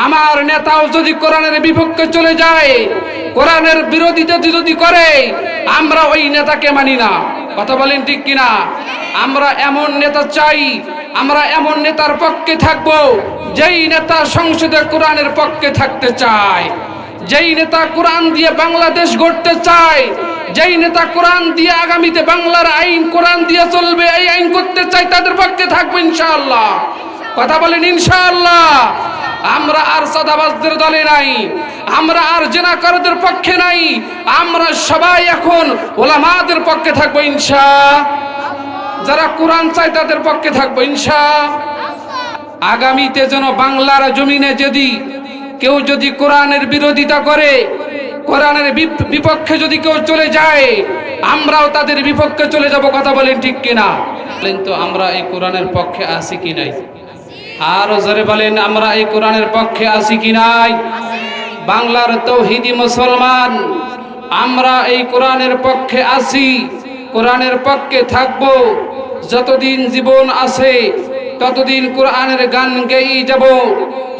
আমার নেতাও যদি কোরআনের বিপক্ষে চলে যায়, কোরআনের বিরোধিতা যদি করে, আমরা ওই নেতাকে মানি না। কথা বলেন ঠিক কিনা? আমরা এমন নেতা চাই, আমরা এমন নেতার পক্ষে থাকব যেই নেতা সংসদে কোরআনের পক্ষে থাকতে চায়, যেই নেতা কোরআন দিয়ে বাংলাদেশ গড়তে চায়, যেই নেতা কোরআন দিয়ে আগামীতে বাংলার আইন কোরআন দিয়ে চলবে, এই আইন করতে চাই, তাদের পক্ষে থাকবো ইনশাআল্লাহ। কথা বলেন ইনশাআল্লাহ। আমরা আর সাদাবাজদের দলে নাই, আমরা আর জেনাকারদের পক্ষে নাই, আমরা সবাই এখন ওলামাদের পক্ষে থাকবো ইনশাআল্লাহ। যারা কোরআন চায় তাদের পক্ষে থাকবো ইনশাআল্লাহ। আগামীতে যেন বাংলার জমিনে কেউ যদি কোরআনের বিরোধিতা করে, কোরআনের বিপক্ষে যদি কেউ চলে যায়, আমরাও তাদের বিপক্ষে চলে যাব। কথা বলেন ঠিক কিনা? বলেন তো আমরা এই কোরআনের পক্ষে আছি কি নাই? আরো জোরে বলেন, আমরা এই কোরআনের পক্ষে আছি কি নাই? বাংলার তৌহিদি মুসলমান, আমরা এই কোরআনের পক্ষে আছি, কোরআনের পক্ষে থাকব। যতদিন জীবন আছে ততদিন কোরআনের গান গেয়েই যাব।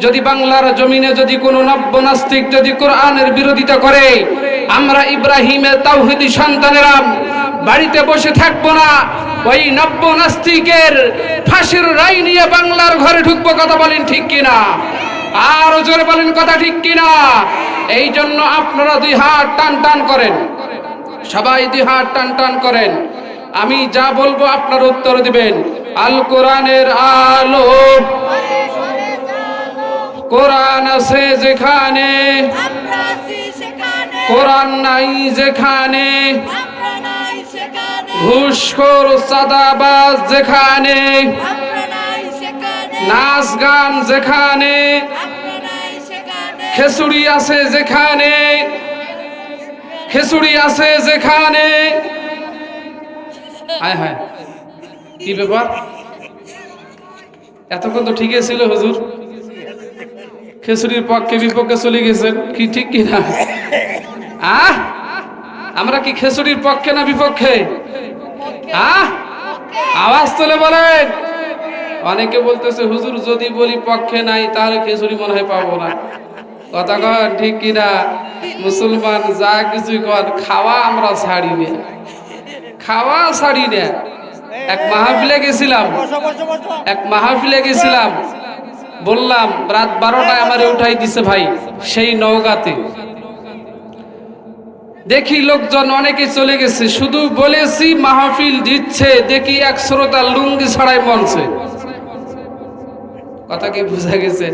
যদি বাংলার জমিনে কোনো নব্য নাস্তিক যদি কোরআনের বিরোধিতা করে, আমরা ইব্রাহিমের তাওহীদি সন্তানেরা বাড়িতে বসে থাকবো না, ওই নব্য নাস্তিকের ফাঁসির রায় নিয়ে বাংলার ঘরে ঢুকবো। কথা বলেন ঠিক কিনা? আরো জোরে বলেন কথা ঠিক কিনা? এই জন্য আপনারা দুই হাত টান টান করেন, সবাই দুই হাত টান টান করেন। আমি যা বলবো আপনারা উত্তর দিবেন। আল কোরআনের আলো, কোরআন আছে যেখানে, কোরআন নাই যেখানে, ঘুষখোর সাদাবাজ যেখানে, নাচ গান যেখানে, খেসুড়ি আছে যেখানে, খেসুড়ি আছে যেখানে। হায় হায়, কি ব্যাপার? এতক্ষণ তো ঠিকই ছিল হুজুর, খেসুড়ির পক্ষে বিপক্ষে চলে গেছেন, কি ঠিক কিনা? আমরা কি খেসুড়ির পক্ষে না বিপক্ষে? আওয়াজ তুলে বলেন। অনেকে বলতেছে হুজুর যদি বলি পক্ষে নাই তাহলে খেসুড়ি মনে হয় পাবো না। কথা কন ঠিক কিনা? মুসলমান যা কিছু কর, খাওয়া আমরা ছাড়ি না, খাওয়া ছাড়ি না। এক মাহফিলে গেছিলাম, বললাম রাত 12টায় আমারে উঠাই দিছে ভাই সেই নওগাঁতে। দেখি লোকজন অনেকে চলে গেছে, শুধু বলেছি মাহফিল দিচ্ছে, দেখি এক শ্রোতা লুঙ্গি ছাড়াই মঞ্চে। কথা কি বোঝা গেছে?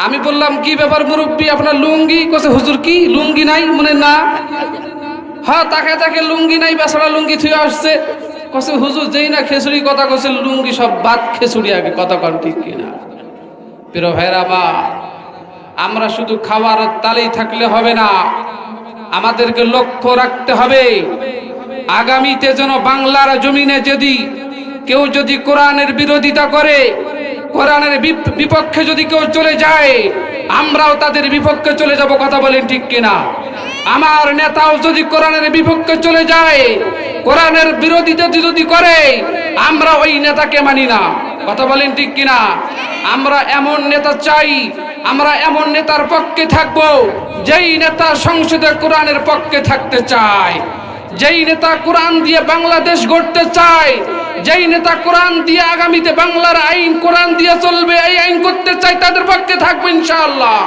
আমি বললাম কি ব্যাপার মুরব্বী আপনার লুঙ্গি? কছে হুজুর কি লুঙ্গি নাই? মনে না, হ্যাঁ তাকে তাকে লুঙ্গি নাই, বেচারা লুঙ্গি থুয়ে আসছে। কছে হুজুর যেই না খেসুড়ি কথা কছে লুঙ্গি সব বাদ, খেসুড়ি আগে। কথা কন ঠিক কিনা? প্রিয় ভাইরা আমার, আমরা শুধু খাওয়ার তালেই থাকলে হবে না, আমাদেরকে লক্ষ্য রাখতে হবে আগামীতে যেন বাংলার জমিনে কেউ কোরআনের বিরোধিতা করে, কোরআনের বিপক্ষে যদি কেউ চলে যায়, আমরাও তাদের বিপক্ষে চলে যাব। কথা বলেন ঠিক কিনা? আমার নেতাও যদি কোরআনের বিপক্ষে চলে যায়, কোরআনের বিরোধিতা যদি করে, আমরা ওই নেতাকে মানি না। কথা বলেন ঠিক কিনা? আমরা এমন নেতা চাই, আমরা এমন নেতার পক্ষে থাকব যেই নেতা সংসদে কোরআনের পক্ষে থাকতে চায়, যেই নেতা কোরআন দিয়ে বাংলাদেশ গড়তে চায়, যেই নেতা কোরআন দিয়ে আগামীতে বাংলার আইন কোরআন দিয়ে চলবে, এই আইন করতে চাই, তাদের পক্ষে থাকবো ইনশাআল্লাহ।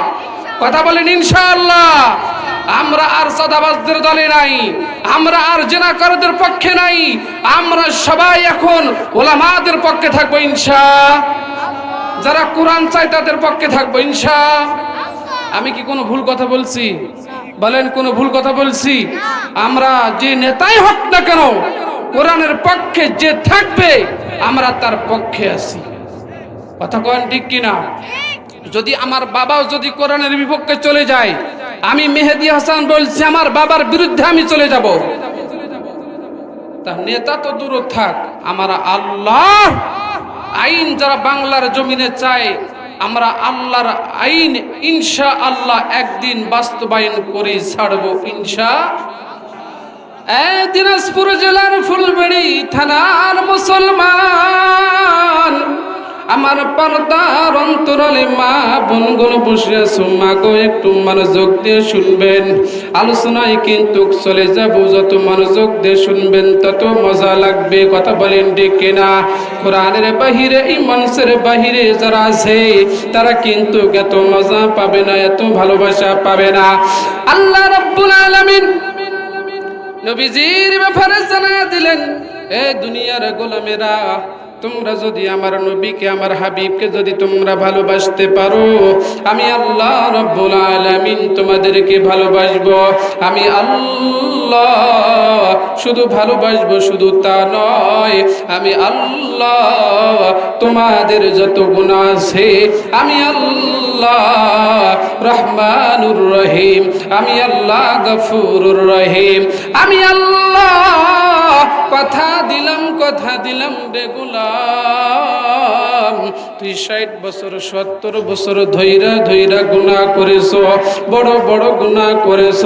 কথা বলেন ইনশাআল্লাহ। আমরা আর সাদাবাজদের দলে নাই, আমরা আর জেনাকারদের পক্ষে নাই, আমরা সবাই এখন ওলামাদের পক্ষে থাকবো ইনশাআল্লাহ। যারা কোরআন চায় তাদের পক্ষে থাকবো ইনশাআল্লাহ। আমি কি কোনো ভুল কথা বলছি? বলেন কোনো ভুল কথা বলছি? আমরা যে নেতাই হোক না কেন, কোরআনের পক্ষে যে থাকবে আমরা তার পক্ষে আছি। কথা কন ঠিক কিনা? যদি আমার বাবাও কোরআনের বিপক্ষে চলে যায়, আমি মেহেদী হাসান বলছি আমার বাবার বিরুদ্ধে আমি চলে যাব। তা নেতা তো দূর থাক, আমরা আল্লাহ আইন যারা বাংলার জমিনে চায়, আমরা আল্লাহর আইন ইনশাআল্লাহ একদিন বাস্তবায়ন করে ছাড়বো ইনশাআল্লাহ। দিনাজপুর জেলার ফুলবাড়ি থানার মুসলমান, আমার পর্দার অন্তরালে মা বোনগুলো বসে আছো, মা গো একটু মনোযোগ দিয়ে শুনবেন। আলোচনায় কিন্তু চলে যাব, যত মনোযোগ দিয়ে শুনবেন তত মজা লাগবে। কথা বলেন ঠিক কিনা? কোরআনের বাহিরে, এই মানুষের বাহিরে যারা আছে তারা কিন্তু এত মজা পাবে না, এত ভালোবাসা পাবে না। আল্লাহ রাব্বুল আলামিন নবীজির ব্যাপারে জানায়া দিলেন, এ দুনিয়ার গোলামেরা, তোমরা যদি আমার নবীকে, আমার হাবিবকে যদি তোমরা ভালোবাসতে পারো, আমি আল্লাহ রাব্বুল আলামিন তোমাদেরকে ভালোবাসবো। আমি আল্লাহ শুধু ভালোবাসবো, শুধু তা নয়, আমি আল্লাহ তোমাদের যত গুনাহ আছে, আমি আল্লাহ রহমানুর রহিম, আমি আল্লাহ গফুরুর রহিম, আমি আল্লাহ কথা দিলাম রে গোলাম, তুই 60 বছর 70 বছর ধৈরা গুনাহ করেছ, বড় বড় গুনাহ করেছ,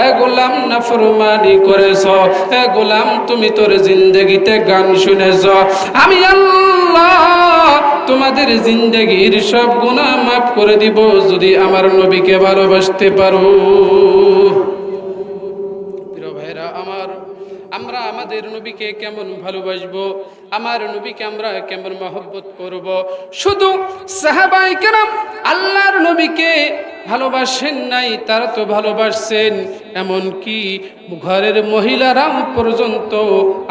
এ গোলাম নাফরমানি করেছ, এ গোলাম তুমি তোর জিন্দেগিতে গান শুনেছ, আমি আল্লাহ তোমাদের জিন্দেগির সব গুনাহ মাফ করে দিব যদি আমার নবীকে ভালোবাসতে পারো। প্রিয় ভাইরা আমার, আমরা আমাদের নবীকে কেমন ভালোবাসবো, আমার নবীকে আমরা কেমন মহব্বত করব। শুধু সাহাবায়ে কেরাম আল্লাহর নবীকে ভালোবাসেন নাই, তারা তো ভালোবাসছেন, এমন কি ঘরের মহিলারাও পর্যন্ত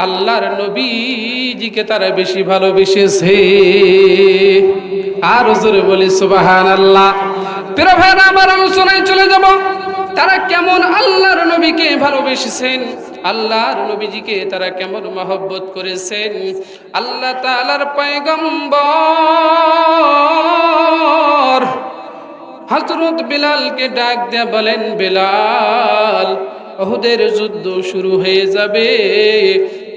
আল্লাহর নবীজিকে তারা বেশি ভালোবেসেছে। আর জোরে বলি সুবহানাল্লাহ। প্রিয় ভাইরা আমার, আলোচনায় চলে যাব, তারা কেমন আল্লাহর নবীকে ভালোবেসেছেন, আল্লাহর নবীজিকে তারা কেমন মহব্বত করেছেন। আল্লাহ তাআলার পয়গম্বর হযরত বিলালকে ডাক দিয়ে বলেন, বিলাল, উহুদের যুদ্ধ শুরু হয়ে যাবে,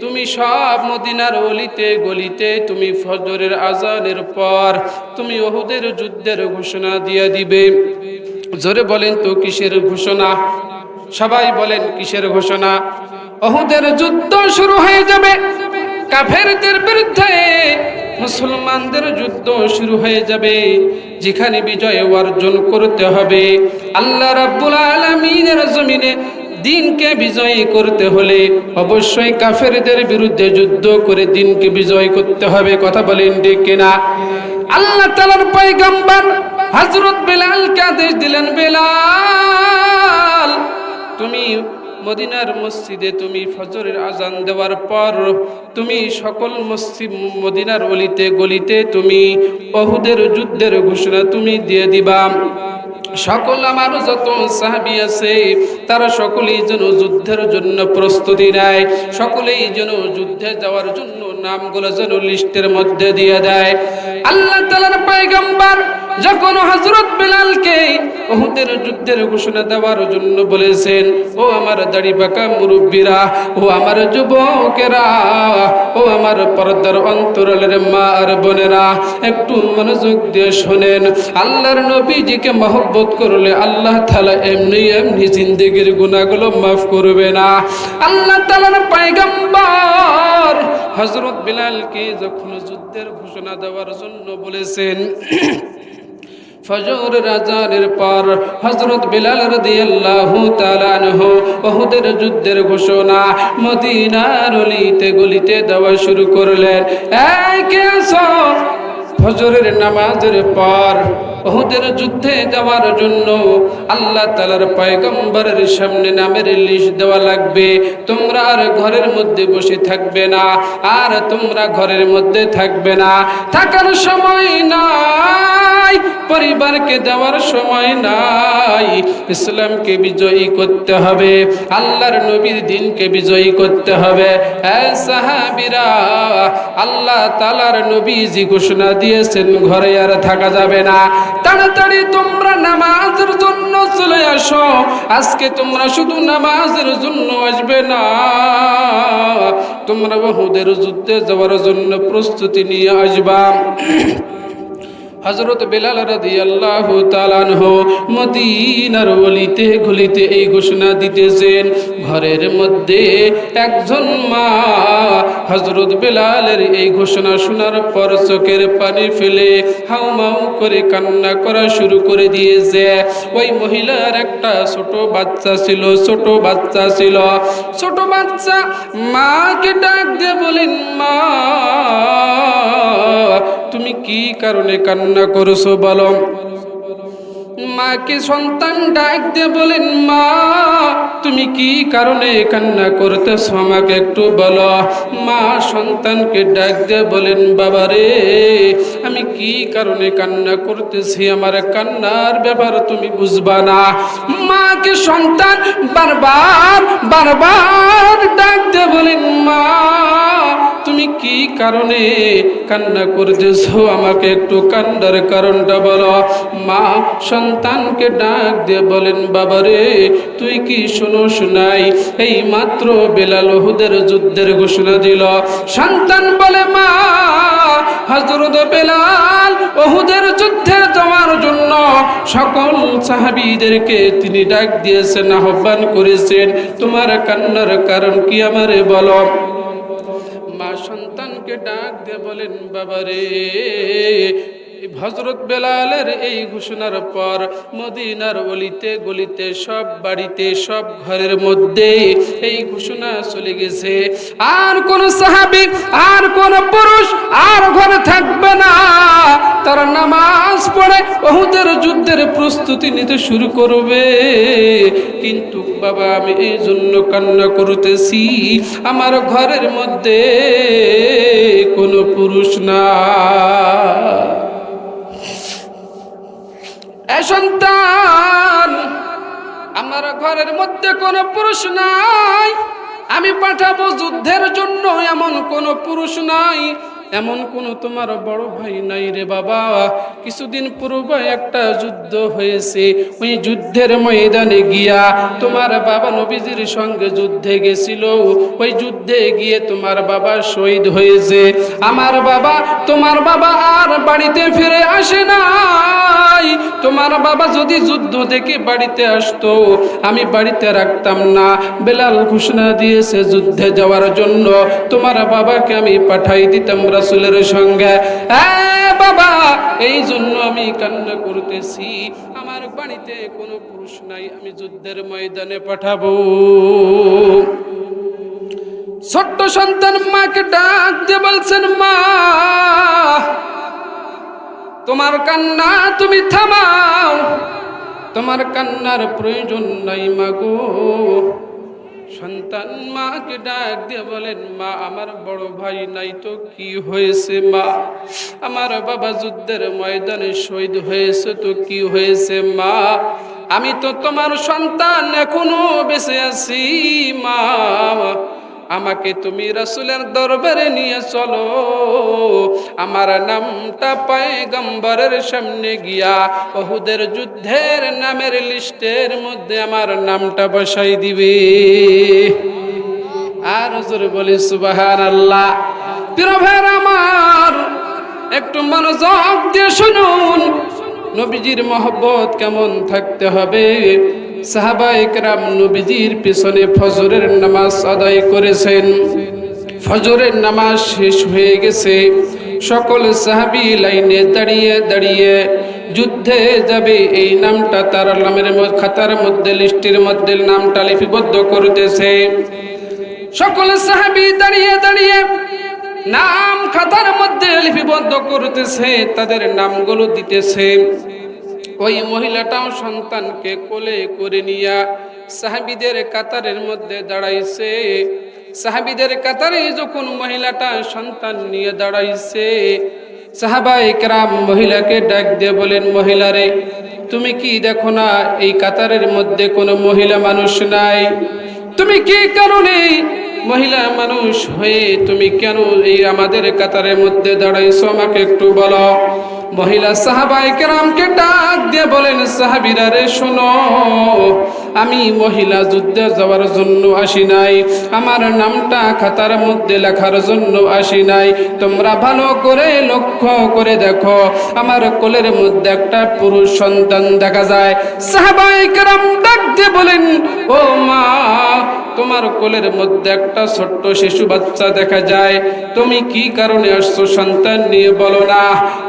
তুমি সব মদিনার অলিতে গলিতে তুমি ফজরের আজানের পর তুমি উহুদের যুদ্ধের ঘোষণা দিয়ে দিবে। জোরে বলেন তো কিসের ঘোষণা? সবাই বলেন কিসের ঘোষণা? উহুদের যুদ্ধ শুরু হয়ে যাবে, কাফেরদের বিরুদ্ধে মুসলমানদের যুদ্ধ শুরু হয়ে যাবে, যেখানে বিজয় অর্জন করতে হবে। আল্লাহ রাব্বুল আলামিনের জমিনে দিনকে বিজয়ী করতে হলে অবশ্যই কাফেরদের বিরুদ্ধে যুদ্ধ করে দিনকে বিজয় করতে হবে। কথা বলেন ঠিক কিনা? আল্লাহ তাআলার পয়গম্বর হযরত বিলালকে আদেশ দিলেন, বিলাল, তুমি মদিনার মসজিদে তুমি ফজরের আজান দেওয়ার পর তুমি সকল মসজিদ মদিনার অলিতে গলিতে তুমি উহুদের যুদ্ধের ঘোষণা তুমি দিয়ে দিবা। সকল আমার যত সাহাবী আছে তারা সকলেই যেন যুদ্ধের জন্য প্রস্তুতি নেয়, সকলেই যেন যুদ্ধে যাওয়ার জন্য নামগুলো যেন লিস্টের মধ্যে দিয়ে দেয়। আল্লাহ তাআলার পয়গম্বর যখন হযরত বিলালকে উহুদের যুদ্ধের ঘোষণা দেওয়ার জন্য বলেছেন, ও আমার দাড়ি পাকা মুরব্বীরা, ও আমার যুবকেরা, ও আমার পর্দার অন্তরালের মা আর বোনেরা, একটু মনোযোগ দিয়ে শোনেন। আল্লাহর নবীজিকে মহব্বত করলে আল্লাহ তাআলা এমনি এমনি জিন্দেগির গুনাহগুলো মাফ করবে না। আল্লাহ তাআলার পয়গম্বর হযরত বিলালকে যখন যুদ্ধের ঘোষণা দেওয়ার জন্য বলেছেন, ফজর আজানের পর হযরত বিলাল রাদিয়াল্লাহু তাআলা আনহু উহুদের যুদ্ধের ঘোষণা মদিনার অলিতে গলিতে দেওয়া শুরু করলেন। এই কে আছো? ফজরের নামাজের পর উহুদের যুদ্ধে যাওয়ার জন্য আল্লাহ তাআলার পয়গম্বরের সামনে নামের লিস্ট দেওয়া লাগবে। তোমরা আর ঘরের মধ্যে বসে থাকবে না, আর তোমরা ঘরের মধ্যে থাকবে না, থাকার সময় নাই, পরিবারকে দেওয়ার সময় নাই। ইসলামকে বিজয়ী করতে হবে, আল্লাহর নবীর দিনকে বিজয়ী করতে হবে। এ সাহাবীরা, আল্লাহ তাআলার নবীজি ঘোষণা দিয়েছেন ঘরে আর থাকা যাবে না, তাড়াতাড়ি তোমরা নামাজের জন্য চলে আসো। আজকে তোমরা শুধু নামাজের জন্য আসবে না, তোমরা উহুদের যুদ্ধে যাওয়ার জন্য প্রস্তুতি নিয়ে আসবা। হযরত বেলাল রাদিয়াল্লাহু তাআলা আনহু মদিনার অলিতে গলিতে এই ঘোষণা দিতেছেন। ঘরের মধ্যে একজন মা হযরত বেলালের এই ঘোষণা শোনার পর চোখের পানি ফেলে হাউমাউ করে কান্না করা শুরু করে দিয়েছে। ওই মহিলার একটা ছোট বাচ্চা ছিল, ছোট বাচ্চা মাকে ডাক দিয়ে বলেন, মা তুমি কি কারণে কান্না করছো বলো। মাকে সন্তান ডাক দিয়ে বলেন, মা তুমি কি কারণে কান্না করতেছো আমাকে একটু বলো। মা সন্তানকে ডাক দিয়ে বলেন, বাবা রে আমি কি কারণে কান্না করতেছি, আমার কান্নার ব্যাপার তুমি বুঝবা না। মাকে সন্তান বারবার ডাক দিয়ে বলেন, মা তুমি কি কারণে কান্না করতেছো আমাকে একটু কান্নার কারণটা বলো। মা সন্তানকে ডাক দিয়ে বলেন, বাবা রে তুই কি শোনাই, এই মাত্র বেলাল উহুদের যুদ্ধের ঘোষণা দিল। সন্তান বলে, মা হযরত বেলাল উহুদের যুদ্ধে যাওয়ার জন্য সকল সাহাবীদেরকে তিনি ডাক দিয়েছেন, আহ্বান করেছেন, তোমার কান্নার কারণ কি আমারে বলো। মা সন্তানকে ডাক দিয়ে বলেন, বাবা রে হযরত বেলালের এই ঘোষণার পর মদিনার অলিতে গলিতে সব বাড়িতে সব ঘরের মধ্যে এই ঘোষণা চলে গেছে, আর কোন সাহাবী আর কোন পুরুষ আর ঘরে থাকবে না, তারা নামাজ পড়ে উহুদের যুদ্ধের প্রস্তুতি নিতে শুরু করবে। কিন্তু বাবা আমি এই জন্য কান্না করতেছি, আমার ঘরের মধ্যে কোনো পুরুষ না। এ সন্তান আমার ঘরের মধ্যে কোনো পুরুষ নাই, আমি পাঠাবো যুদ্ধের জন্য এমন কোনো পুরুষ নাই, এমন কোনো তোমার বড় ভাই নাই রে বাবা। কিছুদিন পূর্বে একটা যুদ্ধ হয়েছে, ওই যুদ্ধের ময়দানে গিয়া তোমার বাবা নবীজির সঙ্গে যুদ্ধে গেছিল, ওই যুদ্ধে গিয়ে তোমার বাবা শহীদ হয়েছে। আমার বাবা তোমার বাবা আর বাড়িতে ফিরে আসে নাই। তোমার বাবা যদি যুদ্ধ থেকে বাড়িতে আসতো আমি বাড়িতে রাখতাম না। বেলাল ঘোষণা দিয়েছে যুদ্ধে যাওয়ার জন্য, তোমার বাবাকে আমি পাঠাই দিতাম রাসূলের সঙ্গে। বাবা এই জন্য আমি কান্না করতেছি, আমার বাড়িতে কোনো পুরুষ নাই, আমি যুদ্ধের ময়দানে পাঠাবো। ছোট্ট সন্তান মাকে ডাক দিয়ে বলছেন, মা তোমার কান্না তুমি থামাও, তোমার কান্নার প্রয়োজন নাই মাগো। সন্তান মাকে ডাক দিয়ে বলেন, মা আমার বড় ভাই নাই তো কি হয়েছে মা, আমার বাবা যুদ্ধের ময়দানে শহীদ হয়েছে তো কি হয়েছে মা, আমি তো তোমার সন্তান এখনো বেঁচে আছি মা, আমাকে তুমি রাসূলের দরবারে নিয়ে চলো, আমার নামটা পয়গম্বরের সামনে গিয়া উহুদের যুদ্ধের নামের লিস্টের মধ্যে আমার নামটা বসাই দিবে। আর হুজুর বলি সুবহানাল্লাহ। প্রিয় ভাইরা আমার একটু মনোযোগ দিয়ে শুনুন, নবীজির মহব্বত কেমন থাকতে হবে। সাহাবায়ে কেরাম নবীজির পিছনে ফজরের নামাজ আদায় করেছেন। ফজরের নামাজ শেষ হয়ে গেছে, সকল সাহাবী লাইনে দাঁড়িয়ে দাঁড়িয়ে যুদ্ধে যাবে এই নামটা তার নামের খাতার মধ্যে লিস্টের মধ্যে নামটা লিপিবদ্ধ করতেছে। সকল সাহাবী দাঁড়িয়ে দাঁড়িয়ে নাম খাতার মধ্যে লিপিবদ্ধ করতেছে, তাদের নামগুলো দিতেছে। ওই মহিলাটাও সন্তানকে কোলে করে নিয়া সাহাবীদের কাতারের মধ্যে দাঁড়াইছে। সাহাবীদের কাতারে যখন মহিলাটা সন্তান নিয়ে দাঁড়াইছে, সাহাবায়ে কেরাম মহিলাকে ডাক দিয়ে বলেন, মহিলারে তুমি কি দেখো না এই কাতারের মধ্যে কোনো মহিলা মানুষ নাই? তুমি কি কারণে মহিলা মানুষ হয়ে তুমি কেন এই আমাদের কাতারের মধ্যে দাঁড়াইছো আমাকে একটু বলো। মহিলা সাহাবায়ে কেরামকে ডাক দিয়ে বলেন, সাহাবীরা রে শোনো, আমি মহিলা যুদ্ধে যাওয়ার জন্য আসি নাই, আমার নামটা খাতার মধ্যে লেখার জন্য আসি নাই। তোমরা ভালো করে লক্ষ্য করে দেখো, আমার কোলের মধ্যে একটা পুরুষ সন্তান দেখা যায়। সাহাবায়ে কেরাম ডাক দিয়ে বলেন, ও মা, তোমার কোলের মধ্যে একটা ছোট্ট শিশু বাচ্চা দেখা যায়, তুমি কি কারণে আসছো সন্তান নিয়ে বলো না?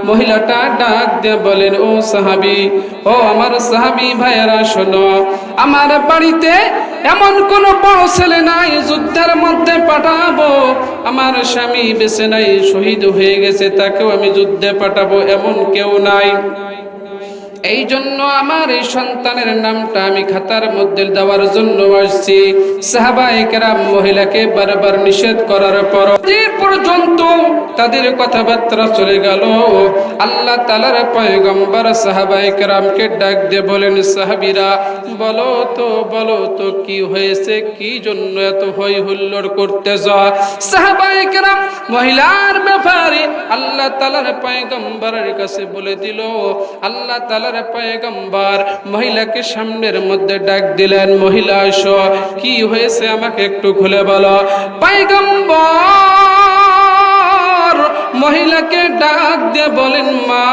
মহিলাটা ডাক দিয়ে বলেন, ও সাহাবী, ও আমার সাহাবী ভাইয়েরা শোনো, আমার বাড়িতে এমন কোন বড় ছেলে নাই যুদ্ধের মধ্যে পাঠাবো, আমার স্বামী বেঁচে নাই, শহীদ হয়ে গেছে, তাকেও আমি যুদ্ধে পাঠাবো, এমন কেউ নাই। এই জন্য আমার এই সন্তানের নামটা আমি খাতার মধ্যে দেওয়ার জন্য আসছি। সাহাবায়ে কেরাম মহিলাকে বারবার নিষেধ করার পর পর্যন্ত তাদের কথাবার্তা চলে গেল। আল্লাহ তাআলার পয়গম্বর সাহাবায়ে কেরামকে ডাক দিয়ে বলেন, সাহাবীরা বলো তো কি হয়েছে, কি জন্য এত হই হুল্লোড় করতেছ? সাহাবায়ে কেরাম মহিলার ব্যাপারে আল্লাহ তাআলার পয়গম্বরের কাছে বলে দিল। আল্লাহ তাআলার পয়গম্বর মহিলাকে সামনের মধ্যে ডাক দিলেন, মহিলা এসো, কি হয়েছে আমাকে একটু খুলে বলো। পয়গম্বর মহিলাকে ডাক দিয়ে বলেন, মা,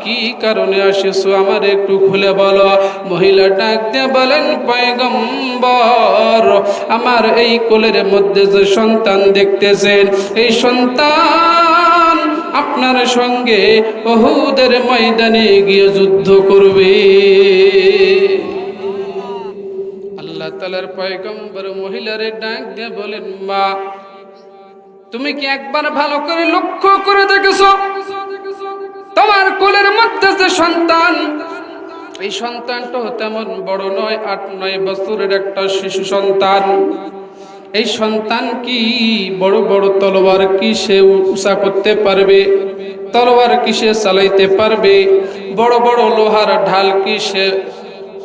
কি কারণে আসিছো আমার একটু খুলে বলো। মহিলা ডাক দিয়ে বলেন, পয়গম্বর, আমার এই কোলের মধ্যে যে সন্তান দেখতেছেন, এই সন্তান আপনার সঙ্গে উহুদের ময়দানে গিয়ে যুদ্ধ করবে। আল্লাহ তাআলার পয়গম্বর মহিলারে ডাক দিয়ে বলেন, মা, তুমি কি একবার ভালো করে লক্ষ্য করে দেখেছো তোমার কোলের মধ্যে যে সন্তান, এই সন্তানটা তেমন বড় নয়, 8-9 বছরের একটা শিশু সন্তান। এই সন্তান কি বড় বড় তলোয়ার কি সে উঁচা করতে পারবে? তলোয়ার কি সে চালাইতে পারবে? বড় বড় লোহার ঢাল কি সে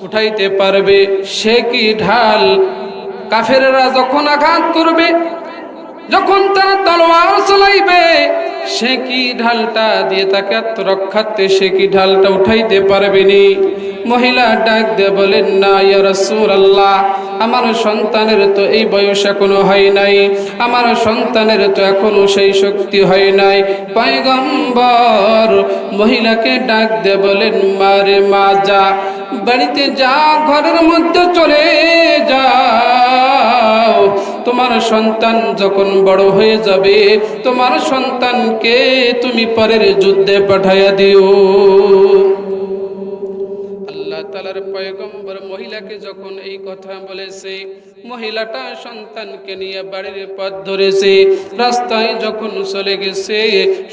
উঠাইতে পারবে? সে কি ঢাল কাফেররা যখন আঘাত করবে, যখন তারা তলোয়ার চালাইবে, সে কি ঢালটা দিয়ে তাকে আত্মরক্ষার্থে সে কি ঢালটা উঠাইতে পারবেনি? মহিলা ডাক দিয়ে বলেন, না ইয়া রাসূলুল্লাহ, আমার সন্তানের তো এই বয়স এখনো হয় নাই, আমার সন্তানের তো এখনো সেই শক্তি হয় নাই। পয়গম্বর মহিলাকে ডাক দিয়ে বলেন, মারে মা, যা, বাড়িতে যা, ঘরের মধ্যে চলে যাও, তোমার সন্তান যখন বড় হয়ে যাবে, তোমার সন্তানকে তুমি পরের যুদ্ধে পাঠাইয়া দিও। আল্লাহ তাআলার পয়গম্বর মহিলাকে যখন এই কথা বলেছে, মহিলাটা সন্তানকে নিয়ে বাড়ির পথ ধরেছে। রাস্তায় যখন চলে গেছে,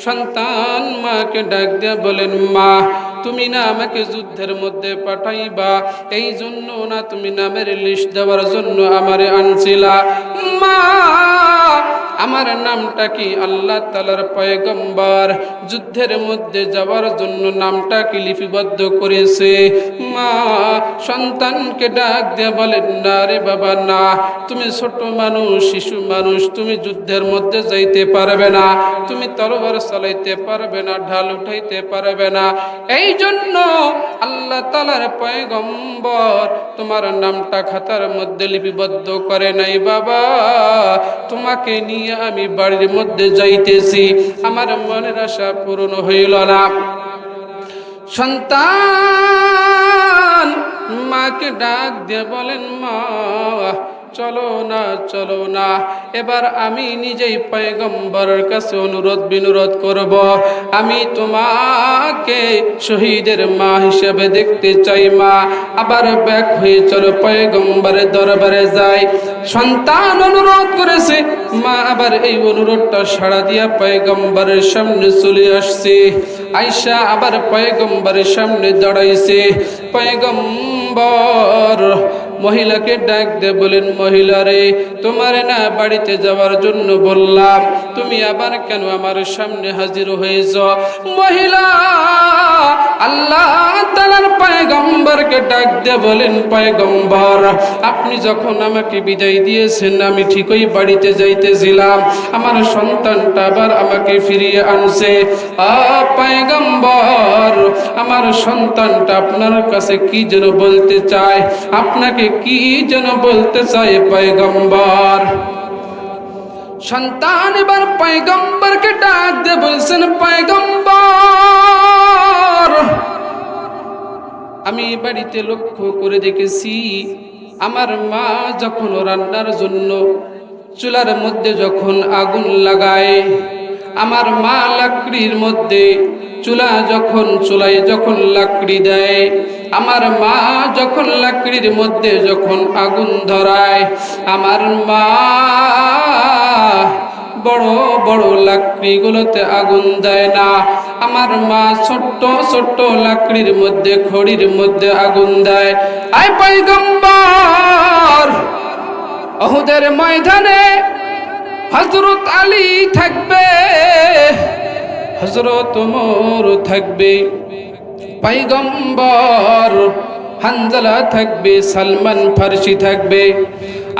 সন্তান মাকে ডাক দিয়ে বলেন, মা, তুমি না আমাকে যুদ্ধের মধ্যে পাঠাইবা, এই জন্য না তুমি নামের লিস্ট দেওয়ার জন্য আমারে আনছিলা? মা, আমার নামটা কি? আল্লাহ তাআলার পয়গম্বর যুদ্ধের মধ্যে যাওয়ার জন্য নামটা কি লিপিবদ্ধ করেছে। মা সন্তানকে ডাক দিয়ে বলেন, না রে বাবা, না, তুমি ছোট মানুষ, শিশু মানুষ, তুমি যুদ্ধের মধ্যে যাইতে পারবে না, তুমি তলোয়ার চালাইতে পারবে না, ঢাল উঠাইতে পারবে না। এই জন্য আল্লাহ তাআলার পয়গম্বর তোমার নামটা খাতার মধ্যে লিপিবদ্ধ করে নাই বাবা। তোমাকে নিয়ে আমি বাড়ির মধ্যে যাইতেছি, আমার মনের আশা পূরণ হইল না। সন্তান মাকে ডাক দিয়ে বলেন, মা, চলো না, চলো না, এবার আমি নিজেই পয়গম্বরের কাছে অনুরোধ বিনুরোধ করব, আমি তোমাকে শহীদের মা হিসেবে দেখতে চাই। মা আবার ব্যাক হয়ে চলো পয়গম্বরের দরবারে যাই। সন্তান অনুরোধ করেছে, মা আবার এই অনুরোধটা সাড়া দিয়া পয়গম্বরের সামনে চলে আসছে। আয়েশা আবার পয়গম্বরের সামনে দাঁড়াইছে। পয়গম্বর মহিলাকে ডাক দিয়ে বলেন, মহিলা রে, তোমার না বাড়িতে যাওয়ার জন্য বললাম, তুমি আবার কেন আমার সামনে হাজির হয়েছ? মহিলা আল্লাহ তাআলার পয়গম্বর পয়গম্বরকে ডাক দিয়ে বলেন, পয়গম্বর আপনি যখন আমাকে বিদায় দিয়েছেন আমি ঠিকই বাড়িতে যাইতেছিলাম, আমার সন্তানটা আবার আমাকে ফিরিয়ে আনছে। পয়গম্বর আমার সন্তানটা আপনার কাছে কি যেন বলতে চায়, আপনাকে কি যেন বলতে চায় পয়গম্বর। সন্তান এবার পয়গম্বরকে ডাক দিয়ে বলছেন, পয়গম্বর আমি বাড়িতে লক্ষ্য করে দেখেছি আমার মা যখন রান্নার জন্য চুলার মধ্যে যখন আগুন লাগায়, আমার মা লাকড়ির মধ্যে চুলায় যখন লাকড়ি দেয়, আমার মা যখন লাকড়ির মধ্যে যখন আগুন ধরায়, আমার মা বড় বড় লাকড়িগুলোতে আগুন দেয় না, আমার মা ছোট্ট ছোট্ট লাকড়ির মধ্যে খড়ির মধ্যে আগুন দেয়। আয় পয়গম্বর উহুদের ময়দানে হযরত আলী থাকবে, হযরত ওমর থাকবে, পয়গম্বর হানজালা থাকবে, সালমান ফারসি থাকবে,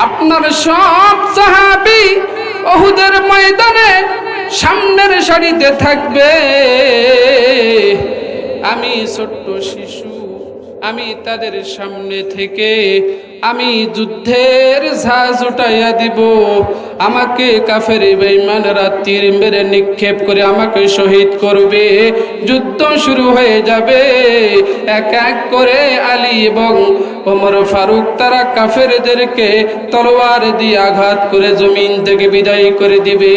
আপনার সব সাহাবী উহুদের ময়দানে সামনের সারিতে থাকবে। আমি ছোট্ট শিশু, আমি তাদের সামনে থেকে আমি যুদ্ধের ঝাঁজ উঠাইয়া দিব, আমাকে কাফের বেঈমানরা তীর মেরে নিক্ষেপ করে আমাকে শহীদ করবে, যুদ্ধ শুরু হয়ে যাবে। এক এক করে আলী এবং ওমর ফারুক তারা কাফেরদেরকে তলোয়ার দিয়ে আঘাত করে জমিন থেকে বিদায় করে দিবে।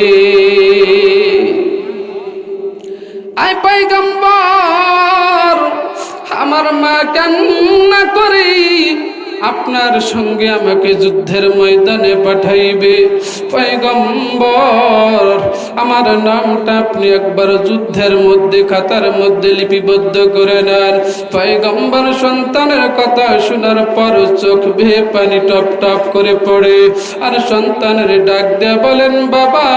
আয় পয়গম্বর আমার মা কান্না করে আপনার সঙ্গে আমাকে যুদ্ধের ময়দানে পাঠাইবে। পয়গম্বর আমার নামটা আপনি একবার যুদ্ধের মধ্যে খাতার মধ্যে লিপিবদ্ধ করে নেন। পয়গম্বর সন্তানের কথা শোনার পর চোখ বেয়ে পানি টপ টপ করে পড়ে, আর সন্তানের ডাক দিয়ে বলেন, বাবা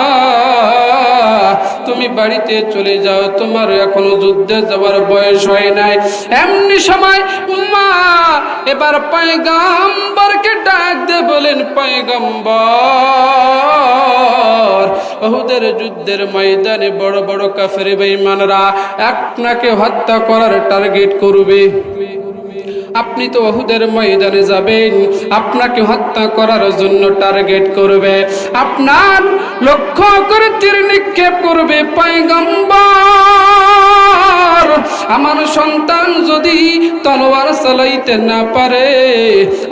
তুমি বাড়িতে চলে যাও, তোমার এখনো যুদ্ধে যাওয়ার বয়স হয় নাই। এমনি সময় মা এবার পয়গম্বরকে ডাক দিয়ে বলেন, পয়গম্বর উহুদের যুদ্ধের ময়দানে বড় বড় কাফের বেঈমানরা আপনাকে হত্যা করার টার্গেট করবে, আপনি তো উহুদের ময়দানে যাবেন, আপনাকে হত্যা করার জন্য টার্গেট করবে, আপনার লক্ষ্য করে তীর নিক্ষেপ করবে। পয়গম্বর আমার সন্তান যদি তলোয়ার চালাইতে না পারে,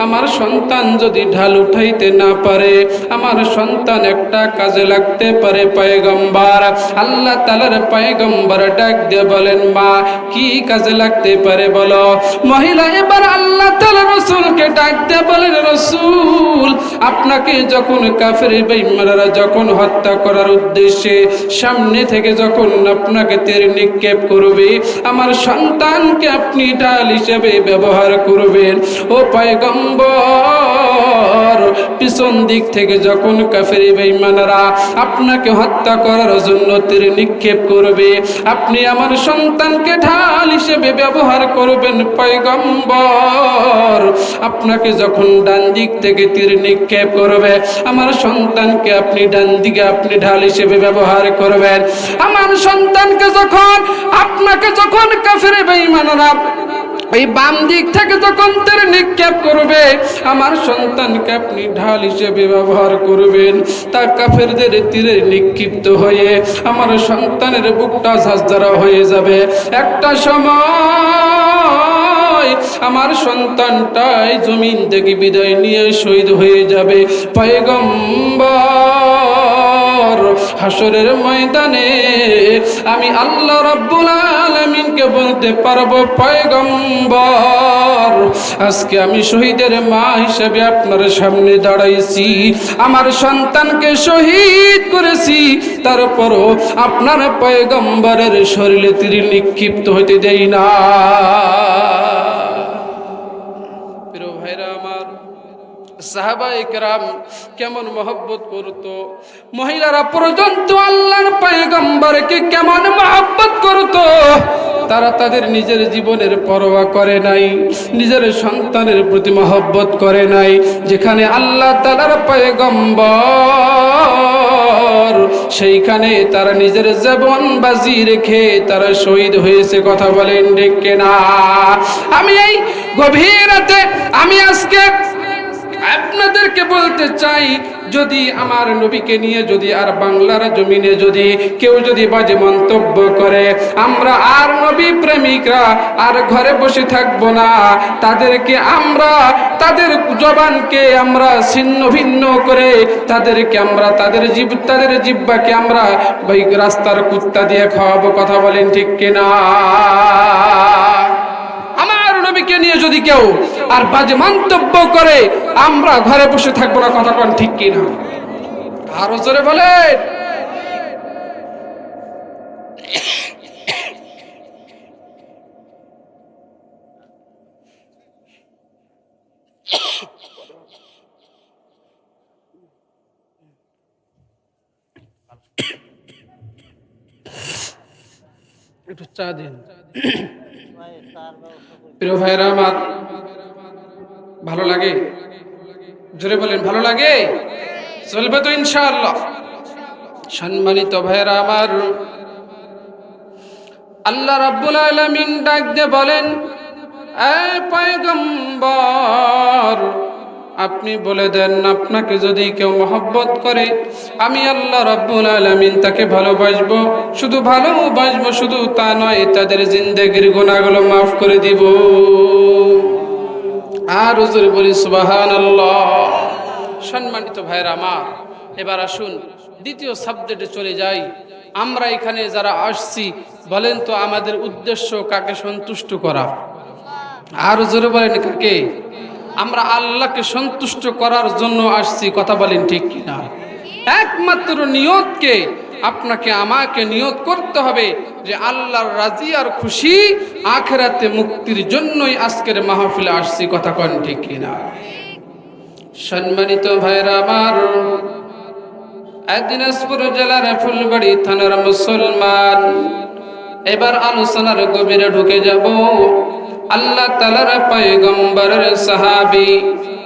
আমার সন্তান যদি ঢাল উঠাইতে না পারে, আমার সন্তান একটা কাজে লাগতে পারে। পয়গম্বর আল্লাহ তাআলার পয়গম্বর ডাক দিয়ে বলেন, মা কি কাজে লাগতে পারে বলো। মহিলা এবার আল্লাহ তাআলা রাসূলকে ডাক দিয়ে বলেন, রাসূল আপনাকে যখন কাফের বেঈমানরা যখন হত্যা করার উদ্দেশ্যে সামনে থেকে যখন আপনাকে তীর নিক্ষেপ করবে, আমার সন্তানকে আপনি ঢাল হিসেবে ব্যবহার করবেন। ও পয়গম্বর পিছন দিক থেকে যখন কাফের বেঈমানরা আপনাকে হত্যা করার জন্য তীর নিক্ষেপ করবে, আপনি আমার সন্তানকে ঢাল হিসেবে ব্যবহার করবেন। পয়গম্বর আপনাকে যখন ডান দিক থেকে তীর নিক্ষেপ করবে, আমার সন্তানকে আপনি ডান দিকে আপনি ঢাল হিসেবে ব্যবহার করবেন। আমার সন্তানকে যখন আপনাকে যখন কাফের বেঈমানরা এই বাম দিক থেকে যখন তীর নিক্ষেপ করবে, আমার সন্তানকে আপনি ঢাল হিসেবে ব্যবহার করবেন। তা কাফেরদের তীরে নিক্ষিপ্ত হয়ে আমার সন্তানের বুকটা ঝাঁঝরা হয়ে যাবে। একটা সময় আমার সন্তানটাই জমিন থেকে বিদায় নিয়ে শহীদ হয়ে যাবে। পয়গম্বর হাসরের ময়দানে আমি আল্লাহ রাব্বুল আলামিনকে বলতে পারবো, পয়গম্বর আজকে আমি শহীদের মা হিসেবে আপনার সামনে দাঁড়াইছি, আমার সন্তানকে শহীদ করেছি, তারপরও আপনার পয়গম্বরের শরীরে তীর নিক্ষিপ্ত হতে দেই না। প্রিয় ভাইরা আমার, সাহাবায়ে কেরাম কেমন মহব্বত করত, মহিলারা পর্যন্ত আল্লাহর পয়গম্বরকে কেমন মহব্বত করত। তারা তাদের নিজের জীবনের পরোয়া করে নাই, নিজের সন্তানের প্রতি মহব্বত করে নাই। যেখানে আল্লাহ তাআলার পয়গম্বর, সেইখানে তারা নিজের জীবন বাজি রেখে তারা শহীদ হয়েছে। কথা বলেন ঠিক কিনা? আমি এই গভীর রাতে আমি আজকে আপনাদেরকে বলতে চাই, যদি আমার নবীকে নিয়ে যদি আর বাংলার জমিনে যদি কেউ যদি বাজে মন্তব্য করে, আমরা আর নবী প্রেমিকরা আর ঘরে বসে থাকবো না। তাদেরকে আমরা তাদের জবানকে আমরা ছিন্ন ভিন্ন করে তাদেরকে আমরা তাদের জিহ্বাকে আমরা ওই রাস্তার কুত্তা দিয়ে খাওয়াবো। কথা বলেন ঠিক কিনা? আমার নবীকে নিয়ে যদি কেউ আর বাজে মন্তব্য করে, আমরা ঘরে বসে থাকবো না। কথা কোন ঠিক কিনা? আরো জোরে বলেন। একটু চা দিন। প্রিয় ভাইরা আমার, ভালো লাগে? জোরে বলেন, ভালো লাগে? চলবে তো ইনশাআল্লাহ। সম্মানিত ভাইরা আমার, আল্লাহ রাব্বুল আলামিন ডাক দিয়ে বলেন, এ পয়গম্বর, আপনি বলে দেন, আপনাকে যদি কেউ মহব্বত করে, আমি আল্লাহ রাব্বুল আলামিন তাকে ভালোবাসবো। শুধু ভালোবাসবো শুধু তা নয়, তাদের জিন্দেগির গুনাহগুলো মাফ করে দিব। আর হুজুর বলি সুবহানাল্লাহ। সম্মানিত ভাইরা আমার, এবার আসুন দ্বিতীয় সাবজেক্টে চলে যাই। আমরা এখানে যারা আসছি, বলেন তো আমাদের উদ্দেশ্য কাকে সন্তুষ্ট করা? আর জোরে বলেন, কাকে? আমরা আল্লাহকে সন্তুষ্ট করার জন্য আসছি। কথা বলেন ঠিক কিনা? একমাত্র নিয়তকে আপনাকে আমাকে নিয়ত করতে হবে যে আল্লাহর রাজি আর খুশি আখিরাতে মুক্তির জন্যই আজকের মাহফিলে আসছি। কথা কোন ঠিক কিনা? সম্মানিত ভাইরা আমার, দিনাজপুর জেলার ফুলবাড়ি থানার মুসলমান, এবার আলোচনার গভীরে ঢুকে যাব। আল্লাহ তাআলার পয়গম্বরের সাহাবী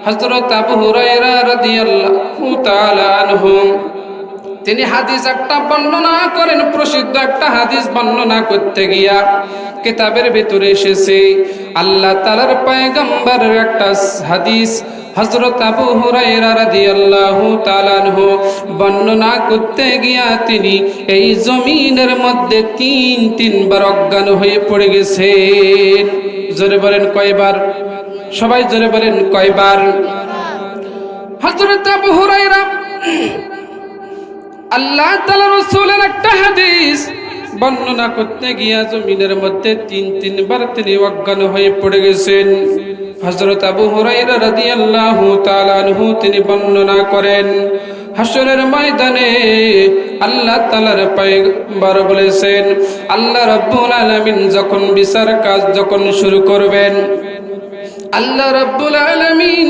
হযরত আবু হুরায়রা রাদিয়াল্লাহু তাআলা আনহু, তিনি হাদিস একটা বর্ণনা করেন। প্রসিদ্ধ একটা হাদিস বর্ণনা করতে গিয়া কিতাবের ভিতরে এসেছে, আল্লাহ তাআলার পয়গম্বরের একটা হাদিস হযরত আবু হুরায়রা রাদিয়াল্লাহু তাআলা আনহু বর্ণনা করতে গিয়া তিনি এই জমিনের মধ্যে তিনবার অজ্ঞান হয়ে পড়ে গেছেন। জোরে বলেন কয়বার? সবাই জোরে বলেন কয়বার? হযরত আবু হুরায়রা আল্লাহ তাআলা রাসূলের একটা হাদিস বর্ণনা করতে গিয়া জমিনের মধ্যে তিনবার তিনি অজ্ঞান হয়ে পড়ে গেছেন। হযরত আবু হুরায়রা রাদিয়াল্লাহু তাআলা আনহু তিনি বর্ণনা করেন, হাসরের ময়দানে আল্লাহ তাআলার পয়গম্বর বলেছেন, আল্লাহ রাব্বুল আলামিন যখন বিচার কাজ যখন শুরু করবেন, আল্লাহ রাব্বুল আলামিন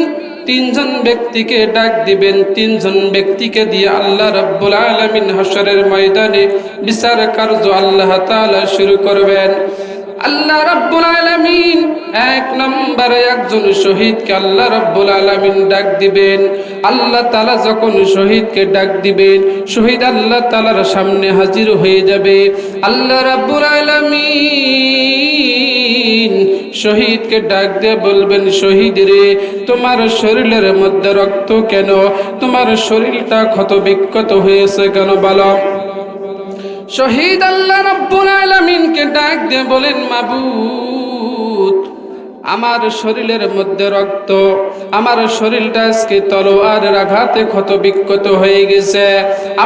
তিনজন ব্যক্তিকে ডাক দিবেন। তিনজন ব্যক্তিকে দিয়ে আল্লাহ রাব্বুল আলামিন হাসরের ময়দানে বিচার কার্য আল্লাহ তাআলা শুরু করবেন। আল্লাহ রাব্বুল আলামিন এক নম্বরে একজন শহীদকে আল্লাহ রাব্বুল আলামিন ডাক দিবেন। আল্লাহ তাআলা যখন শহীদকে ডাক দিবেন, শহীদ আল্লাহ তাআলার সামনে হাজির হয়ে যাবে। আল্লাহ রাব্বুল আলামিন শহীদকে ডাক দিয়ে বলবেন, শহীদ রে, তোমার শরীরের মধ্যে রক্ত কেন? তোমার শরীরটা ক্ষত বিক্ষত হয়েছে কেন বলো? শহীদ আল্লাহ রাব্বুল আলামিনকে ডাক দিয়ে বলেন, মাবুদ, আমার শরীরের মধ্যে রক্ত, আমার শরীরটা আজকে তলোয়ারের আঘাতে ক্ষত বিক্ষত হয়ে গেছে।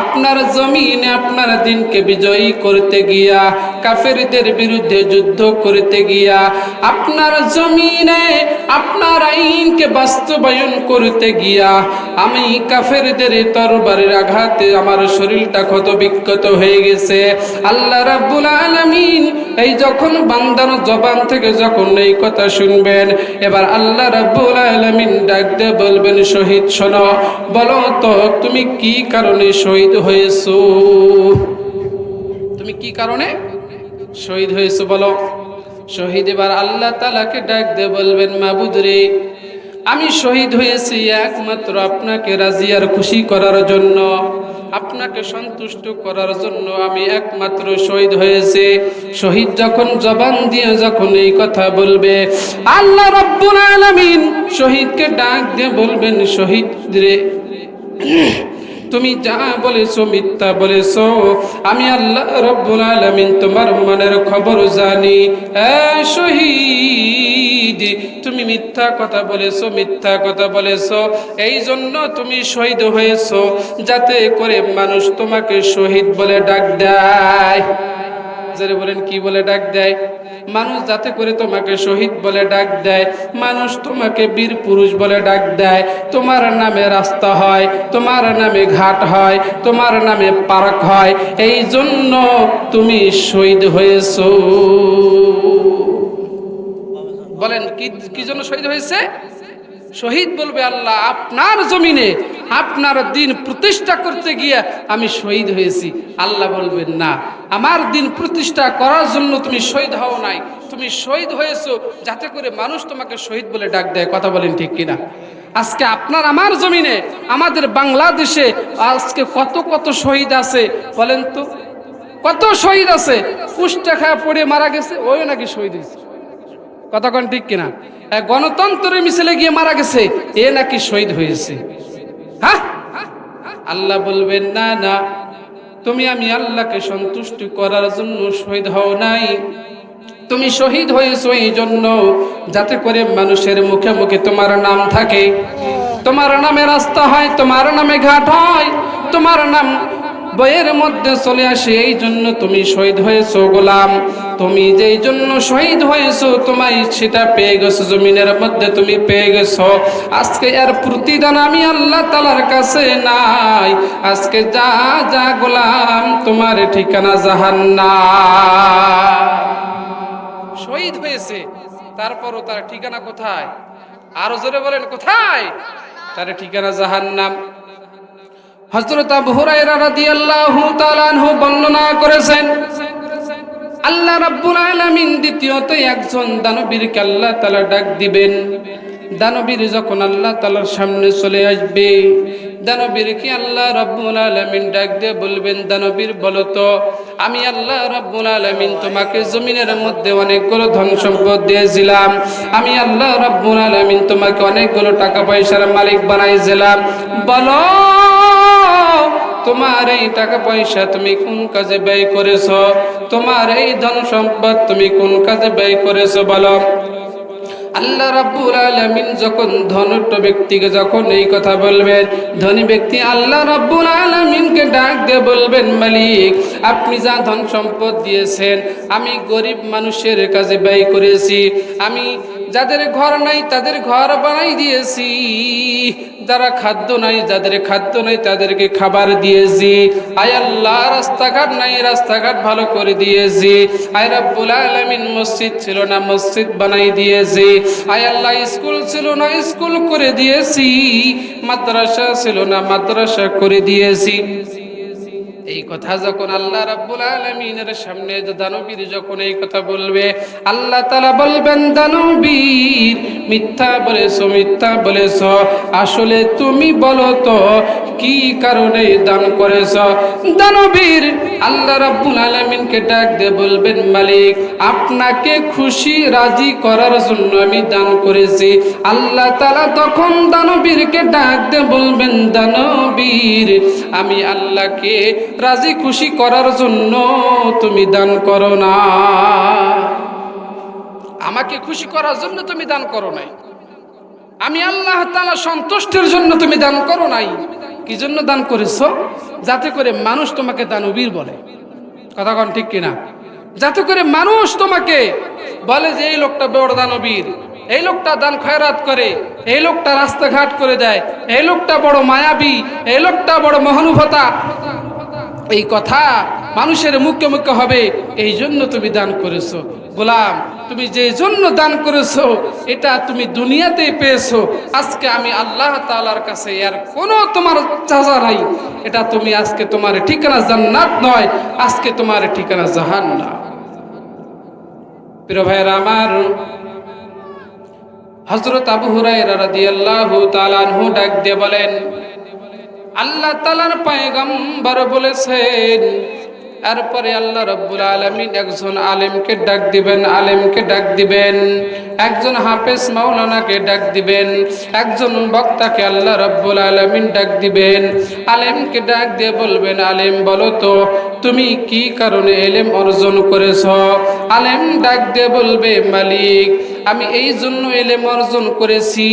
আপনার জমিনে আপনার দিনকে বিজয়ী করতে গিয়া কাফেরদের বিরুদ্ধে যুদ্ধ করতে গিয়া, আপনার জমিনে আপনার আইনকে বাস্তবায়ন করতে গিয়া আমি কাফেরদের তরবারির আঘাতে আমার শরীরটা ক্ষত বিক্ষত হয়ে গেছে। আল্লাহ রাব্বুল আলামিন এই যখন বান্দার জবান থেকে যখন এই কথা শুনবেন, এবার আল্লাহ রাব্বুল আলামিন ডাক দিয়ে বলবেন, শহীদ শোনো, বলো তো তুমি কি কারণে শহীদ হয়েছো? তুমি কি কারণে শহীদ হয়েছো বলো। শহীদ এবার আল্লাহ তাআলাকে ডাক দিয়ে বলবেন, মাবুদ রে, আমি শহীদ হয়েছি একমাত্র আপনাকে রাজি আর খুশি করার জন্য, আপনাকে সন্তুষ্ট করার জন্য আমি একমাত্র শহীদ হয়েছে। শহীদ যখন জবান দিয়ে যখন এই কথা বলবে, আল্লাহ রাব্বুল আলামিন শহীদকে ডাক দিয়ে বলবেন, শহীদ রে, তুমি যা বলেছো মিথ্যা বলেছো, আমি আল্লাহ রাব্বুল আলামিন তোমার মনের খবর জানি। শহীদ, তুমি মিথ্যা কথা বলেছো, মিথ্যা কথা বলেছো, এই জন্য তুমি শহীদ হয়েছো, যাতে করে মানুষ তোমাকে শহীদ বলে ডাক দেয়। যারা বলেন কি বলে ডাক দেয়? মানুষ যাতে করে তোমাকে শহীদ বলে ডাক দেয়, মানুষ তোমাকে বীর পুরুষ বলে ডাক দেয়, তোমার নামে রাস্তা হয়, তোমার নামে ঘাট হয়, তোমার নামে পার্ক হয়, এই জন্য তুমি শহীদ হয়েছো। বলেন কি জন্য শহীদ হয়েছে? শহীদ বলবে, আল্লাহ আপনার জমিনে আপনার দিন প্রতিষ্ঠা করতে গিয়ে আমি শহীদ হয়েছি। আল্লাহ বলবেন, না, আমার দিন প্রতিষ্ঠা করার জন্য তুমি শহীদ হও নাই, তুমি শহীদ হয়েছো যাতে করে মানুষ তোমাকে শহীদ বলে ডাক দেয়। কথা বলেন ঠিক কিনা? আজকে আপনার আমার জমিনে, আমাদের বাংলাদেশে আজকে কত কত শহীদ আছে বলেন তো? কত শহীদ আছে কুষ্টা খায় পড়ে মারা গেছে, ওই নাকি শহীদ হয়েছে। কথা কোন ঠিক কিনা? গণতন্ত্রের মিছিলে গিয়ে মারা গেছে, এ নাকি শহীদ হয়েছে। হ্যাঁ, আল্লাহ বলবেন, না না, তুমি আমি আল্লাহকে সন্তুষ্ট করার জন্য শহীদ হও নাই, তুমি শহীদ হয়েছো এই জন্য যাতে করে মানুষের মুখে মুখে তোমার নাম থাকে, তোমার নামে রাস্তা হয়, তোমার নামে ঘাট হয়, তোমার নাম বইয়ের মধ্যে চলে আসে, এই জন্য তুমি শহীদ হয়েছো। গোলাম, তুমি যেই জন্য শহীদ হয়েছো তোমায় সেটা পেয়ে গেছো, জমিনের মধ্যে তুমি পেয়ে গেছো। আজকে এর প্রতিদান আমি আল্লাহ তাআলার কাছে নাই। আজকে যা যা গোলাম, তোমার ঠিকানা জাহান্নাম। শহীদ হয়েছে, তারপরও তার ঠিকানা কোথায়? আরো জোরে বলেন, কোথায়? তার ঠিকানা জাহান্নাম। হযরত আবু হুরায়রা রাদিয়াল্লাহু তাআলা আনহু বর্ণনা করেছেন, আল্লাহ রাব্বুল আলামিন দ্বিতীয়ত একজন দানবীরকে আল্লাহ তাআলা ডাক দিবেন। দানবীর যখন আল্লাহ তাআলার সামনে চলে আসবে, দানবীরকে আল্লাহ রাব্বুল আলামিন ডাক দিয়ে বলবেন, দানবীর বলো তো, আমি আল্লাহ রাব্বুল আলামিন তোমাকে জমিনের মধ্যে অনেকগুলো ধন সম্পদ দিয়েছিলাম, আমি আল্লাহ রাব্বুল আলামিন তোমাকে অনেকগুলো টাকা পয়সার মালিক বানাইছিলাম, বলো তোমার এই টাকা পয়সা তুমি কোন কাজে ব্যয় করেছো? তোমার এই ধন সম্পদ তুমি কোন কাজে ব্যয় করেছো বলো। আল্লাহ রাব্বুল আলামিন যখন ধনট্ট ব্যক্তিকে যখন এই কথা বলবেন, ধনী ব্যক্তি আল্লাহ রাব্বুল আলামিনকে ডাক দিয়ে বলবেন, মালিক, আপনি যা ধন সম্পদ দিয়েছেন আমি গরিব মানুষের কাজে ব্যয় করেছি, আমি যাদের ঘর নাই তাদের ঘর বানাই দিয়েছি, যারা খাদ্য নাই, যাদের খাদ্য নাই তাদেরকে খাবার দিয়েছি, আয় আল্লাহ রাস্তাঘাট নাই, রাস্তাঘাট ভালো করে দিয়েছি, আয় রাব্বুল আলামিন মসজিদ ছিল না, মসজিদ বানাই দিয়েছি, আয় আল্লাহ স্কুল ছিল না, স্কুল করে দিয়েছি, মাদ্রাসা ছিল না, মাদ্রাসা করে দিয়েছি। এই কথা যখন আল্লাহ রাব্বুল আলামিনের সামনে দানবীর যখন এই কথা বলবে, আল্লাহ তাআলা বলবেন, দানবীর মিথ্যা বলেছো, মিথ্যা বলেছো, আসলে তুমি বলো তো কি কারণে দান করেছো? দানবীর আল্লাহ রাব্বুল আলামিনকে ডাক দিয়ে বলবেন, মালিক, আপনাকে খুশি রাজি করার জন্য আমি দান করেছি। আল্লাহ তাআলা তখন দানবীরকে ডাক দিয়ে বলবেন, দানবীর, আমি আল্লাহকে রাজি খুশি করার জন্য তুমি দান করো না, আমাকে খুশি করার জন্য তুমি দান করো নাই, আমি আল্লাহ তাআলা সন্তুষ্টির জন্য তুমি দান করো নাই। কি জন্য দান করেছো? যাতে করে মানুষ তোমাকে দানবীর বলে। কথা কোন ঠিক কিনা? যাতে করে মানুষ তোমাকে বলে যে এই লোকটা বড় দানবীর, এই লোকটা দান খয়রাত করে, এই লোকটা রাস্তাঘাট করে দেয়, এই লোকটা বড় মায়াবী, এই লোকটা বড় মহানুভতা। এই কথা মানুষের মুখে মুখে হবে, এই জন্য তুমি দান করেছো। গোলাম, তুমি যে জন্য দান করেছো এটা তুমি দুনিয়াতেই পেয়েছো। আজকে আমি আল্লাহ তাআলার কাছে আর কোনো তোমার চাচা নাই। এটা তুমি আজকে তোমার ঠিকানা জান্নাত নয়, আজকে তোমার ঠিকানা জাহান্নাম। প্রিয় ভাইয়েরা আমার, হযরত আবু হুরায়রা রাদিয়াল্লাহু তাআলা আনহু ডাক দিয়ে বলেন, আল্লাহ তাআলার পয়গম্বর বলেছেন, এরপরে আল্লাহ রাব্বুল আলামিন একজন আলেমকে ডাক দিবেন, আলেমকে ডাক দিবেন, একজন হাফেজ মাওলানাকে ডাক দিবেন, একজন বক্তাকে আল্লাহ রাব্বুল আলামিন ডাক দিবেন। আলেমকে ডাক দিয়ে বলবেন, আলেম বলো তো তুমি কি কারণে ইলম অর্জন করেছো? আলেম ডাক দিয়ে বলবে, মালিক আমি এই জন্য ইলম অর্জন করেছি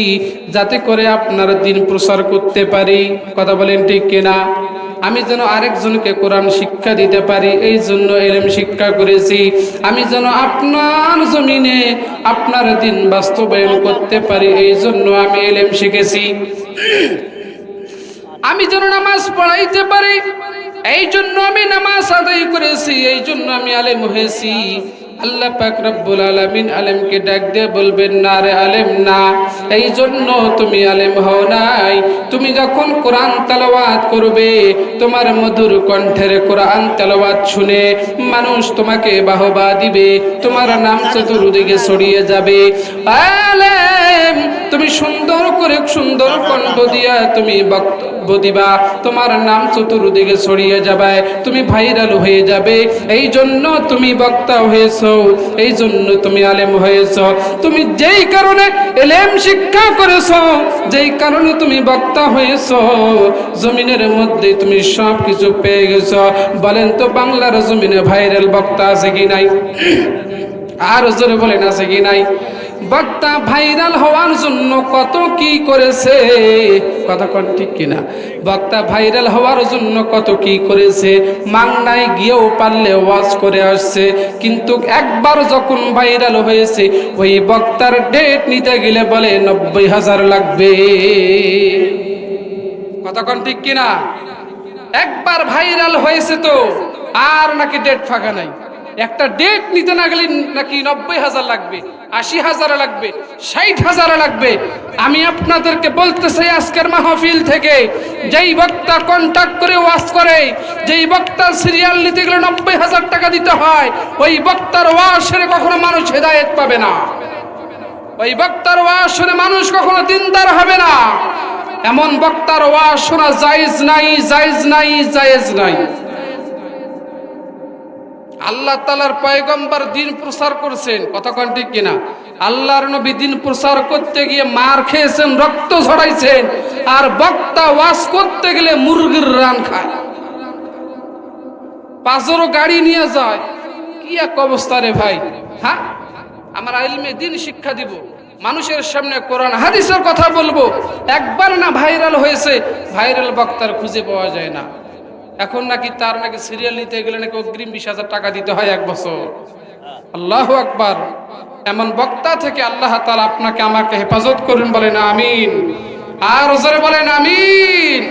যাতে করে আপনার দ্বীন প্রচার করতে পারি। কথা বলেন ঠিক কিনা? আমি যেন আরেকজনকে কোরআন শিক্ষা দিতে পারি, এই জন্য ইলম শিক্ষা করেছি। আমি যেন আপনার জমিনে আপনার দ্বীন বাস্তবায়ন করতে পারি, এই জন্য আমি ইলম শিখেছি। আমি যেন নামাজ পড়াইতে পারি, এই জন্য আমি নামাজ আদায় করেছি, এই জন্য আমি আলেম হয়েছি। আল্লাহ পাক রব্বুল আলামিন আলেমকে ডাক দিয়ে বলবেন, না রে আলেম না, এই জন্য তুমি আলেম হও নাই। তুমি যখন কোরআন তেলাওয়াত করবে, তোমার মধুর কণ্ঠের কোরআন তেলাওয়াত শুনে মানুষ তোমাকে বাহবা দিবে, তোমার নাম চতুর্দিকে ছড়িয়ে যাবে। আলেম তুমি সুন্দর করে সুন্দর কণ্ঠ দিয়া তুমি বক্তব্য দিবা, তোমার নাম চতুর্দিকে ছড়িয়ে যাবে, তুমি ভাইরাল হয়ে যাবে। এই জন্য তুমি বক্তা হয়েছো, এই জন্য তুমি আলেম হয়েছো। তুমি যেই কারণে ইলম শিক্ষা করেছো, যেই কারণে তুমি বক্তা হয়েছো, জমিনের মধ্যে তুমি সব কিছু পেয়ে গেছো। বলেন তো বাংলার জমিনে ভাইরাল বক্তা আছে কি নাই? আর জোরে বলেন আছে কি নাই? বক্তা ভাইরাল হওয়ার জন্য কত কি করেছে, কথা কোন ঠিক কিনা? বক্তা ভাইরাল হওয়ার জন্য কত কি করেছে। মাংনায় গিয়েও পারলে ওয়াজ করে আসছে, কিন্তু একবার যখন ভাইরাল হয়েছে, ওই বক্তার ডেট নিতে গেলে বলে 90,000 লাগবে। কথা কোন ঠিক কিনা? একবার ভাইরাল হয়েছে তো আর নাকি ডেট ফাঁকা নাই। একটা ডেট নিতে না গেলে নাকি 90,000 লাগবে, 80,000 লাগবে, 60,000 লাগবে। আমি আপনাদেরকে বলতে চাই আজকের মাহফিল থেকে, যেই বক্তা কন্টাক্ট করে ওয়াজ করে, যেই বক্তার সিরিয়াল নিতে গেলে 90,000 টাকা দিতে হয়, ওই বক্তার ওয়াজ শুনে কখনো মানুষ হেদায়েত পাবে না, ওই বক্তার ওয়াজ শুনে মানুষ কখনো দিনদার হবে না। এমন বক্তার ওয়াজ শোনা জায়েজ নাই, জায়েজ নাই, জায়েজ নাই। আল্লাহ তাআলার পয়গম্বর দ্বীন প্রচার করছেন, কথা কোন ঠিক কিনা? আল্লাহর নবী দ্বীন প্রচার করতে গিয়ে মার খেয়েছেন, রক্ত ঝরাইছেন, আর বক্তা ওয়াজ করতে গেলে মুরগির রান খায়, পাঁচরো গাড়ি নিয়ে যায়। কি এক অবস্থা রে ভাই! হ্যাঁ, আমরা ইলমে দ্বীন শিক্ষা দিব, মানুষের সামনে কোরআন হাদিসের কথা বলবো। একবার না ভাইরাল হয়েছে, ভাইরাল বক্তার খুঁজে পাওয়া যায় না। এখন নাকি তার নাকি সিরিয়াল নিতে গেলে নাকি অগ্রিম 20,000 টাকা দিতে হয় 1 বছর। আল্লাহু আকবার! এমন বক্তা থেকে আল্লাহ তাআলা আপনাকে আমাকে হেফাজত করুন, বলেন আমিন। আর জোরে বলেন আমিন।